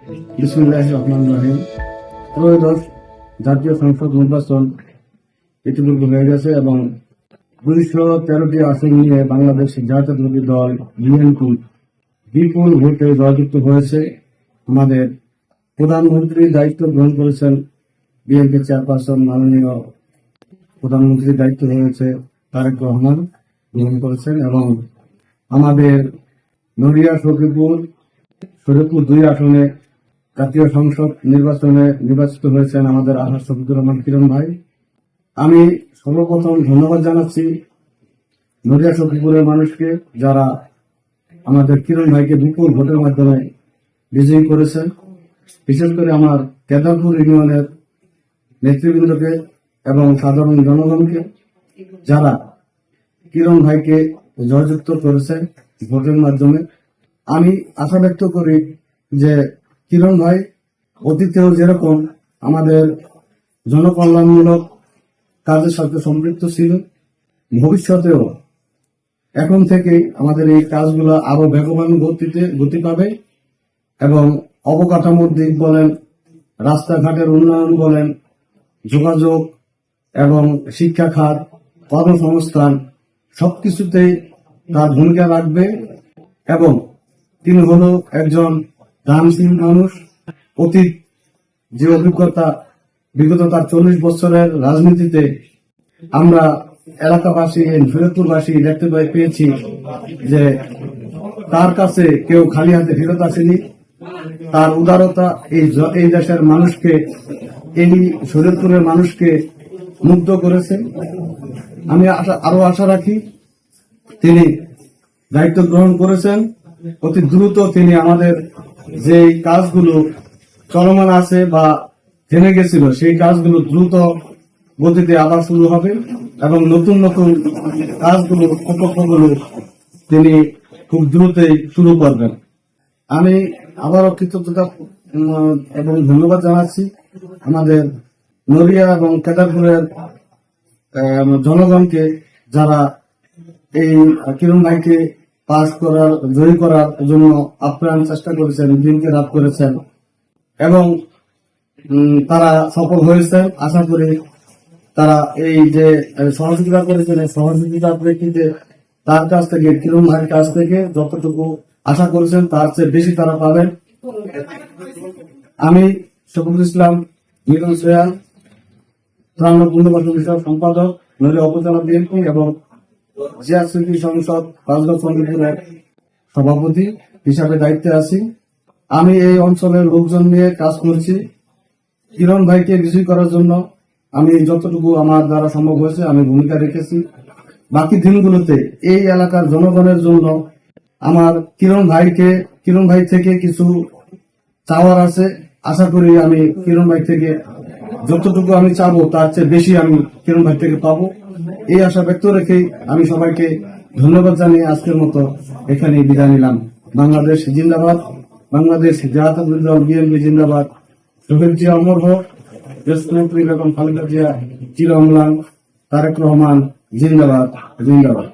বিসমিল্লাহির রহমানির রহিম। ত্রয়োদশ জাতীয় সংসদ নির্বাচন ইতিপূর্বে হয়ে গেছে এবং 213টি আসন নিয়ে বাংলাদেশ জাতীয়তাবাদী দল বিএনপি বিপুল ভোটে জয়যুক্ত হয়েছে। আমাদের প্রধানমন্ত্রীর দায়িত্ব গ্রহণ করেছেন বিএনপি চেয়ারপারসন মাননীয় প্রধানমন্ত্রীর দায়িত্ব হয়েছে তারেক রহমান গ্রহণ করেছেন এবং আমাদের নড়িয়া সখীপুর 2 আসনে জাতীয় সংসদ নির্বাচনে নির্বাচিত হয়েছেন আমাদের আলহাজ শফিকুর রহমান কিরণ ভাই। আমি সর্বপ্রথম ধন্যবাদ জানাচ্ছি নড়িয়া সখীপুরের মানুষকে, যারা আমাদের কিরণ ভাইকে বিপুল ভোটের মাধ্যমে বিজয়ী করেছেন। বিশেষ করে আমার কেদারপুর ইউনিয়নের নেতৃবৃন্দকে এবং সাধারণ জনগণকে, যারা কিরণ ভাইকে জয়যুক্ত করেছেন ভোটের মাধ্যমে। আমি আশা ব্যক্ত করি যে কিরণ ভাই অতীতেও যেরকম আমাদের জনকল্যাণমূলক কাজের সাথে সম্পৃক্ত ছিল, ভবিষ্যতেও এখন থেকেই আমাদের এই কাজগুলো আরো বেগবান গতি পাবে এবং অবকাঠামোর দিক বলেন, রাস্তাঘাটের উন্নয়ন বলেন, যোগাযোগ এবং শিক্ষা খাত, কর্মসংস্থান সবকিছুতেই তার ভূমিকা রাখবে। এবং তিনি হলো একজন দানশীল মানুষ। অতীত যে অভিজ্ঞতা, বিগত তার 40 বছরের রাজনীতিতে আমরা এলাকাবাসী, ফিরোজপুরবাসী দেখতে পেয়েছি যে তার কাছে কেউ খালি হাতে ফেরত আসেনি। তার উদারতা এই দেশের মানুষকে, এই শরীয়তপুরের মানুষকে মুগ্ধ করেছে। আমি আরো আশা রাখি তিনি দায়িত্ব গ্রহণ করেছেন অতি দ্রুত তিনি আমাদের যে কাজগুলো চলমান আছে বা থেমে গেছিল সেই কাজগুলো দ্রুত গতিতে আবার শুরু হবে এবং নতুন নতুন কাজগুলো প্রকল্পগুলো তিনি খুব দ্রুতই শুরু করবেন। আমি আবারও কৃতজ্ঞতা এবং ধন্যবাদ জানাচ্ছি আমাদের নড়িয়া এবং কেদারপুরের জনগণকে, যারা এই কিরণ ভাইকে জয়ী করার জন্য আপ্রাণ চেষ্টা করেছেন, দিনকে রাত করেছেন এবং তারা সফল হয়েছে। আশা করি তারা এই যে সহযোগিতা করেছেন, এই সহযোগিতার প্রেক্ষিতে তার কাছ থেকে, কিরণ ভাইয়ের কাছ থেকে যতটুকু আশা করেছেন তার চেয়ে বেশি তারা পাবেন। আমি শফিকুল ইসলাম মিলন শ্রেয়া, ত্রাণ পুনর্বাসন বিষয়ক সম্পাদক, নড়িয়া উপজেলা বিএনপি এবং জিয়াসিপি সংসদ রাজগঞ্জ চন্দ্রপুরের সভাপতি হিসাবে দায়িত্বে আছি। আমি এই অঞ্চলের লোকজন নিয়ে কাজ করছি। কিরণ ভাইকে বিজয়ী করার জন্য আমি যতটুকু আমার দ্বারা সম্ভব হয়েছে আমি ভূমিকা রেখেছি। বাকি দিনগুলোতে এই এলাকার জনগণের জন্য আমার কিরণ ভাই থেকে কিছু চাওয়ার আছে। আশা করি আমি কিরণ ভাই থেকে যতটুকু আমি চাবো তার চেয়ে বেশি আমি কিরণ ভাই থেকে পাবো। এই আশা ব্যক্ত রেখে আমি সবাইকে ধন্যবাদ জানিয়ে আজকের মতো এখানে বিদায় নিলাম। বাংলাদেশ জিন্দাবাদ, বাংলাদেশ জাতীয়তাবাদী দল বিএনপি জিন্দাবাদ, শহীদ জিয়া অমর হোক, দেশনেত্রী বেগম খালেদা জিয়া চির অম্লান, তারেক রহমান জিন্দাবাদ জিন্দাবাদ।